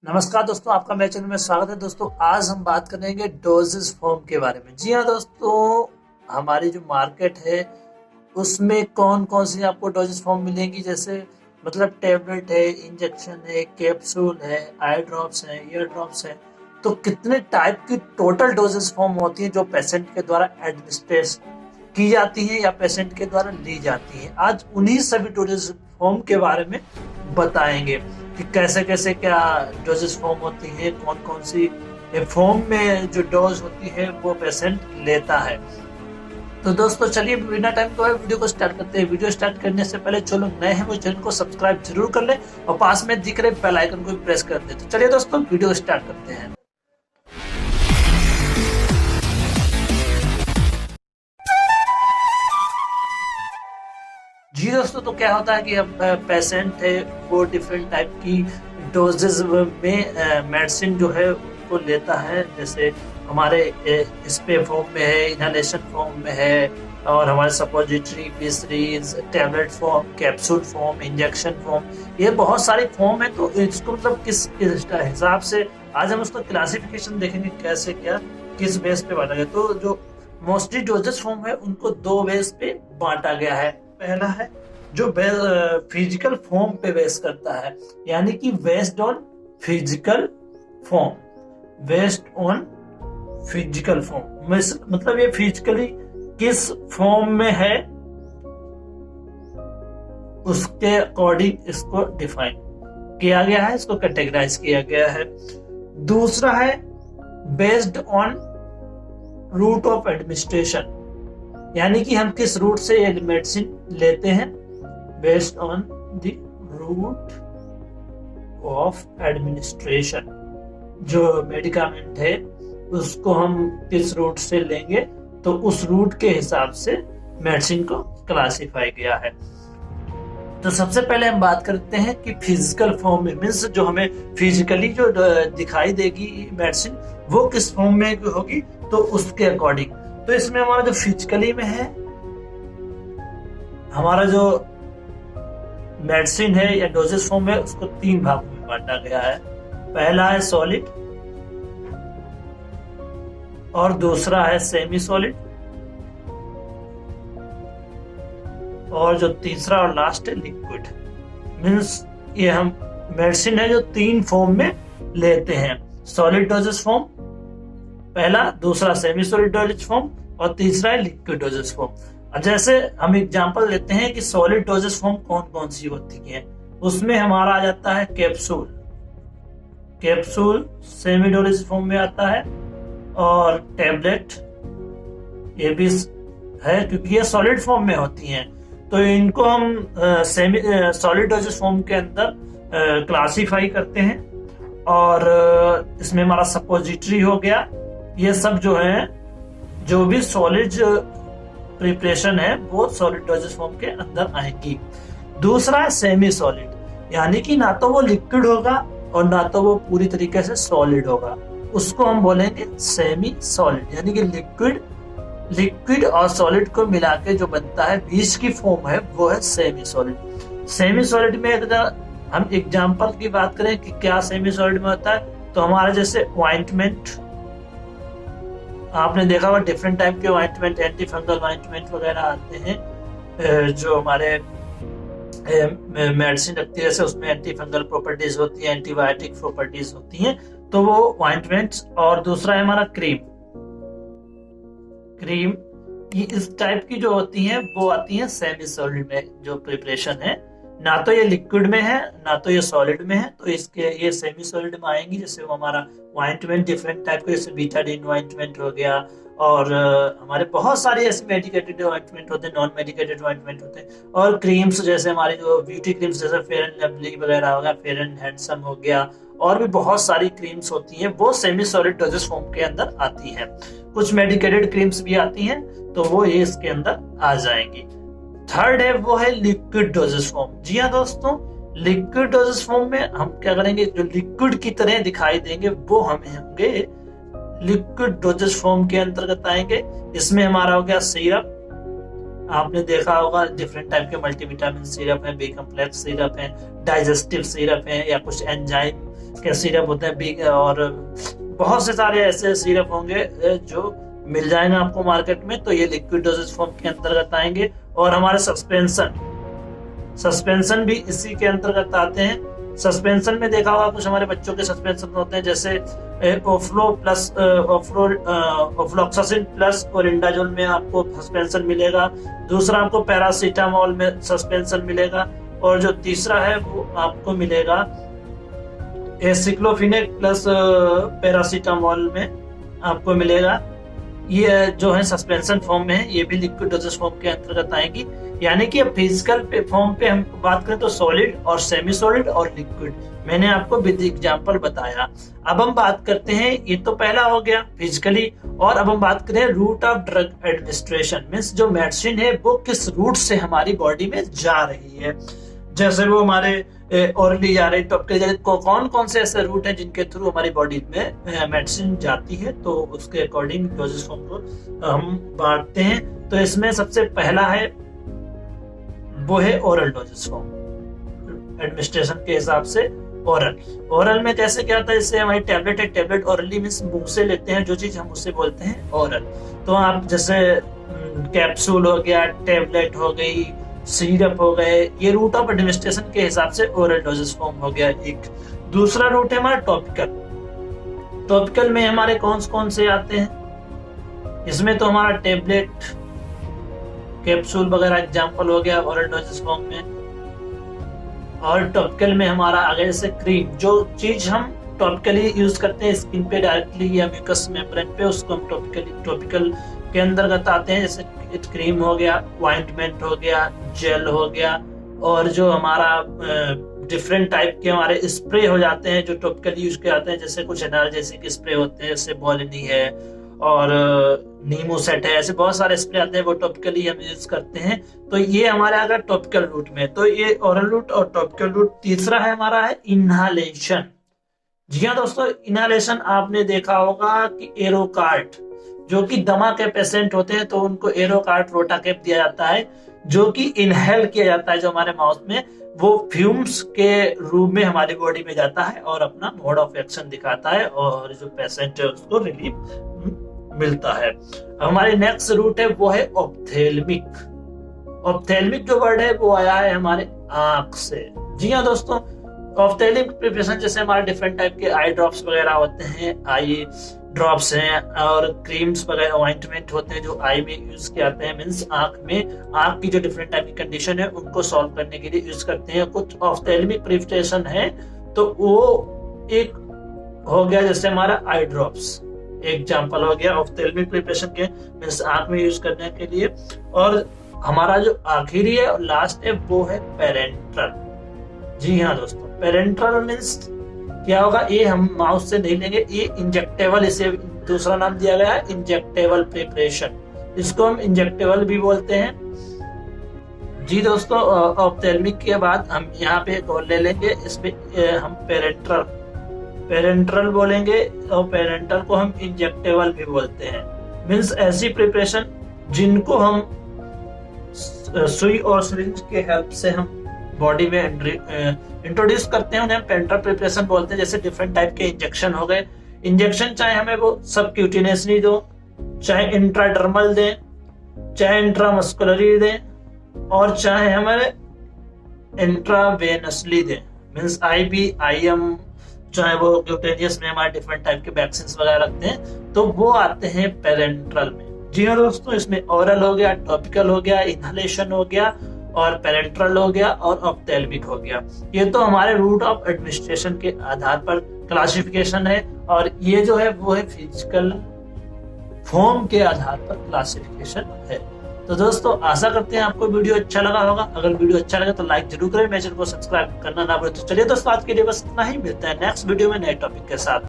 नमस्कार दोस्तों, आपका मेरे चैनल में स्वागत है। दोस्तों आज हम बात करेंगे डोजेस फॉर्म के बारे में। जी हाँ दोस्तों, हमारी जो मार्केट है उसमें कौन कौन सी आपको डोजेस फॉर्म मिलेंगी। जैसे मतलब टेबलेट है, इंजेक्शन है, कैप्सूल है, आई ड्रॉप्स है, ईयर ड्रॉप्स है। तो कितने टाइप की टोटल डोजेस फॉर्म होती है जो पेशेंट के द्वारा एडमिनिस्ट्रेट की जाती है या पेशेंट के द्वारा ली जाती है। आज उन्हीं सभी डोजेस फॉर्म के बारे में बताएंगे कि कैसे कैसे क्या डोजेस फॉर्म होती है, कौन कौन सी फॉर्म में जो डोज होती है वो पेशेंट लेता है। तो दोस्तों चलिए बिना टाइम को वीडियो को स्टार्ट करते हैं। वीडियो स्टार्ट करने से पहले जो लोग नए हैं वो चैनल को सब्सक्राइब जरूर कर लें और पास में दिख रहे बेल आइकन को भी प्रेस कर दें। तो चलिए दोस्तों वीडियो स्टार्ट करते हैं। जी दोस्तों, तो क्या होता है कि अब पेशेंट है वो डिफरेंट टाइप की डोजेज में मेडिसिन जो है वो लेता है। जैसे हमारे स्प्रे फॉर्म में है, इनहेलेशन फॉर्म में है, और हमारे suppository, pessaries, tablet form, capsule form, injection form, ये बहुत सारी फॉर्म है। तो इसको मतलब किस हिसाब से आज हम उसका क्लासिफिकेशन देखेंगे, कैसे क्या किस बेस पे बांटा गया। तो जो मोस्टली डोजेस फॉर्म है उनको दो बेस पे बांटा गया है। पहला है जो फिजिकल फॉर्म पे बेस करता है, यानी कि based on physical form, based on physical form मतलब ये फिजिकली किस फॉर्म में है उसके अकॉर्डिंग इसको डिफाइन किया गया है, इसको कैटेगराइज किया गया है। दूसरा है based on route of administration, यानी कि हम किस रूट से ये मेडिसिन लेते हैं। Based on the route of administration, जो मेडिकामेंट है उसको हम किस रूट से लेंगे तो उस रूट के हिसाब से मेडिसिन को क्लासिफाई किया है। तो सबसे पहले हम बात करते हैं कि फिजिकल फॉर्म में मीन्स जो हमें फिजिकली जो दिखाई देगी मेडिसिन वो किस फॉर्म में होगी, तो उसके अकॉर्डिंग। तो इसमें हमारा जो फिजिकली में है, हमारा जो मेडिसिन है या डोजेस फॉर्म है उसको तीन भागों में बांटा गया है। पहला है सॉलिड, और दूसरा है सेमी सॉलिड, और जो तीसरा और लास्ट है लिक्विड। मीन्स ये हम मेडिसिन है जो तीन फॉर्म में लेते हैं। सॉलिड डोजेस फॉर्म पहला, दूसरा सेमी सॉलिड डोजेस फॉर्म, और तीसरा है लिक्विड डोजेस फॉर्म। अब जैसे हम एग्जांपल लेते हैं कि सॉलिड डोजेस फॉर्म कौन कौन सी होती है, उसमें हमारा आ जाता है capsule. Capsule semi doses form में आता है, और टैबलेट ये भी है क्योंकि ये सॉलिड फॉर्म में होती हैं। तो इनको हम सेमी सॉलिड डोजेस फॉर्म के अंदर क्लासीफाई करते हैं। और इसमें हमारा सपोजिटरी हो गया, ये सब जो है जो भी सॉलिड प्रिपरेशन है वो सॉलिड डोजेस फॉर्म के अंदर आएंगी। दूसरा है सेमी सॉलिड, यानी कि ना तो वो लिक्विड होगा और ना तो वो पूरी तरीके से सॉलिड होगा, उसको हम बोलेंगे सेमी सॉलिड। यानी कि लिक्विड और सॉलिड को मिला के जो बनता है बीच की फॉर्म है वो है सेमी सॉलिड। सेमी सॉलिड में अगर हम एग्जांपल की बात करें कि क्या सेमी सॉलिड में होता है, तो हमारा जैसे ऑइंटमेंट, आपने देखा होगा डिफरेंट टाइप के ऑइंटमेंट, एंटी फंगल ऑइंटमेंट वगैरह आते हैं जो हमारे मेडिसिन रखती है, जैसे उसमें एंटी फंगल प्रॉपर्टीज होती है, एंटीबायोटिक प्रॉपर्टीज होती हैं, तो वो ऑइंटमेंट्स। और दूसरा है हमारा क्रीम। ये इस टाइप की जो होती हैं वो आती हैं सेमी सॉलिड में, जो प्रिपरेशन है ना तो ये लिक्विड में है ना तो ये सॉलिड में है, तो इसके ये सेमी सॉलिड में आएंगी। जैसे वो हमारा ऑइंटमेंट डिफरेंट टाइप के, जैसे बीटाडीन ऑइंटमेंट हो गया, और हमारे बहुत सारे ऐसे मेडिकेटेड ऑइंटमेंट होते हैं, नॉन मेडिकेटेड ऑइंटमेंट होते हैं। और क्रीम्स जैसे हमारी जो ब्यूटी क्रीम्स जैसे फेयर एंड लवली वगैरह हो गया, फेयर एंड हैंडसम हो गया, और भी बहुत सारी क्रीम्स होती हैं वो सेमी सॉलिड डोजेस फॉर्म के अंदर आती हैं। कुछ मेडिकेटेड क्रीम्स भी आती हैं तो वो ये इसके अंदर आ जाएंगी। थर्ड है वो है लिक्विड डोजेस फॉर्म। जी हाँ दोस्तों, लिक्विड डोजेस फॉर्म में हम क्या करेंगे, जो लिक्विड की तरह दिखाई देंगे वो हमें होंगे लिक्विड डोजेस फॉर्म के अंतर्गत आएंगे। इसमें हमारा हो गया सिरप, आपने देखा होगा डिफरेंट टाइप के मल्टीविटामिन सिरप है, बी कॉम्प्लेक्स सिरप है, डाइजेस्टिव सिरप है, या कुछ एंजाइम के सिरप होते हैं, और बहुत से सारे ऐसे सिरप होंगे जो मिल जाएंगे आपको मार्केट में। तो ये लिक्विड डोजेज फॉर्म के अंतर्गत आएंगे। और हमारे सस्पेंशन भी इसी के अंतर्गत आते हैं। सस्पेंशन में देखा होगा कुछ हमारे बच्चों के सस्पेंशन होते हैं, जैसे ओफ्लोक्सासिन प्लस ओरिंडाजोल में आपको सस्पेंशन मिलेगा। दूसरा आपको पैरासीटामोल में सस्पेंशन मिलेगा। और जो तीसरा है वो आपको मिलेगा एसिक्लोफिनेक प्लस पैरासीटामोल में आपको मिलेगा। ये जो है सस्पेंशन फॉर्म में है, ये भी लिक्विड डोजेज फॉर्म के अंतर्गत आएगी। यानी कि अब फिजिकल फॉर्म पे हम बात करें तो सॉलिड और सेमी सॉलिड और लिक्विड, मैंने आपको विद एग्जांपल बताया। अब हम बात करते हैं, ये तो पहला हो गया फिजिकली, और अब हम बात करें route of drug administration, means जो मेडिसिन है वो किस रूट से हमारी बॉडी में जा रही है। जैसे वो हमारे ओरली जा रही, टॉपिकल जा रही, कौन कौन से ऐसे रूट हैं जिनके थ्रू हमारी बॉडी में मेडिसिन जाती है, तो उसके अकॉर्डिंग डोजेज फॉर्म को हम बांटते हैं। तो इसमें सबसे पहला है वो है ओरल डोजेज फॉर्म एडमिनिस्ट्रेशन के हिसाब से। ओरल में कैसे क्या होता है, जैसे हमारी टैबलेट है, टैबलेट ओरली मींस मुंह से लेते हैं जो चीज, हम उससे बोलते हैं ओरल। तो आप जैसे कैप्सूल हो गया, टैबलेट हो गई, सिरप हो गए, ये रूट ऑफ एडमिनिस्ट्रेशन के हिसाब से ओरल डोजेज फॉर्म हो गया एक। दूसरा रूट है हमारा टॉपिकल में हमारे कौन से आते हैं, इसमें तो हमारा टैबलेट, कैप्सूल वगैरह एग्जांपल हो गया ओरल डोजेज फॉर्म में। और टॉपिकल में हमारा आगे जैसे क्रीम, जो चीज हम टॉपिकली यूज करते हैं स्किन पे डायरेक्टली या म्यूकस मेम्ब्रेन पे, उसको हम टॉपिकल के अंतर्गत आते हैं। जैसे क्रीम हो गया, ऑइंटमेंट हो गया, जेल हो गया, और जो हमारा डिफरेंट टाइप के हमारे स्प्रे हो जाते हैं जो टॉपिकली यूज किए जाते हैं। जैसे कुछ एनाल्जेसिक स्प्रे होते हैं, जैसे बॉलिनी है और नीमो सेट है, ऐसे बहुत सारे स्प्रे आते हैं, वो टॉपिकली हम यूज करते हैं। तो ये हमारे अगर टॉपिकल रूट में, तो ये ओरल रूट और टॉपिकल रूट। तीसरा है हमारा है इनहालेशन। जी हाँ दोस्तों, इनहालेशन आपने देखा होगा कि एरोकार्ट, जो कि दमा के पेशेंट होते हैं तो उनको एरोकार्ट रोटाकेप दिया जाता है, जो कि इनहेल किया जाता है, जो हमारे माउथ में वो फ्यूम्स के रूप में हमारी बॉडी में जाता है और अपना मोड ऑफ एक्शन दिखाता है, और जो पेशेंट है उसको रिलीफ मिलता है। हमारे नेक्स्ट रूट है वो है ऑप्थेल्मिक। ऑप्थेल्मिक जो वर्ड है वो आया है हमारे आंख से। जी हाँ दोस्तों, ऑप्थेल्मिक प्रिपरेशन जैसे हमारे डिफरेंट टाइप के आई ड्रॉप्स वगैरह होते हैं, आई ड्रॉप्स हैं, और क्रीम्स वगैरह ऑइंटमेंट होते हैं जो आई में यूज किए जाते हैं, मींस आंख की जो डिफरेंट टाइप की कंडीशन है उनको सॉल्व करने के लिए यूज करते हैं। कुछ ऑप्थेल्मिक प्रिपरेशन है तो वो एक हो गया जैसे हमारा आई ड्रॉप्स, एग्जांपल हो गया ऑप्थेल्मिक प्रिपरेशन के, मींस आंख में यूज करने के लिए। और हमारा जो आखिरी है और लास्ट है वो है पेरेंट्रल। जी हाँ दोस्तों, पेरेंट्रल मींस क्या होगा, ये हम माउथ से नहीं लेंगे, ये इंजेक्टेबल, इसे दूसरा नाम दिया गया है इंजेक्टेबल प्रिपरेशन, इसको हम इंजेक्टेबल भी बोलते हैं। जी दोस्तों, ऑप्थेल्मिक के बाद हम यहाँ पे एक और ले लेंगे, इसमें हम पेरेंट्रल बोलेंगे, और पेरेंट्रल को हम इंजेक्टेबल भी बोलते हैं। मींस ऐसी प्रिपरेशन जिनको हम सुई और सिरिंज के हेल्प से हम बॉडी में इंट्रोड्यूस करते हैं, उन्हें पेरेंट्रल प्रिपरेशन बोलते हैं। जैसे डिफरेंट टाइप के इंजेक्शन हो गए, इंजेक्शन चाहे हमें वो सबक्यूटेनियसली दो, चाहे इंट्राडर्मल दें, चाहे इंट्रामस्कुलरी दें, और चाहे हमारे इंट्रावेनसली दें, मींस आईवी, आईएम, चाहे वो क्यूटेनियस में हमारे डिफरेंट टाइप के वैक्सीन वगैरह रखते हैं, तो वो आते हैं पेरेंट्रल में। जी हाँ दोस्तों, इसमें ओरल हो गया, टॉपिकल हो गया, इनहेलेशन हो गया, और पेरेंट्रल हो गया, और ऑप्थेल्मिक हो गया। ये तो हमारे रूट ऑफ एडमिनिस्ट्रेशन के आधार पर क्लासिफिकेशन है, और ये जो है वो है फिजिकल फॉर्म के आधार पर क्लासिफिकेशन है। तो दोस्तों, आशा करते हैं आपको वीडियो अच्छा लगा होगा। अगर वीडियो अच्छा लगे तो लाइक जरूर करें, मेरे चैनल को सब्सक्राइब करना ना भूलें। तो चलिए दोस्तों, आज के लिए बस इतना ही, मिलते हैं नेक्स्ट वीडियो में नए टॉपिक के साथ।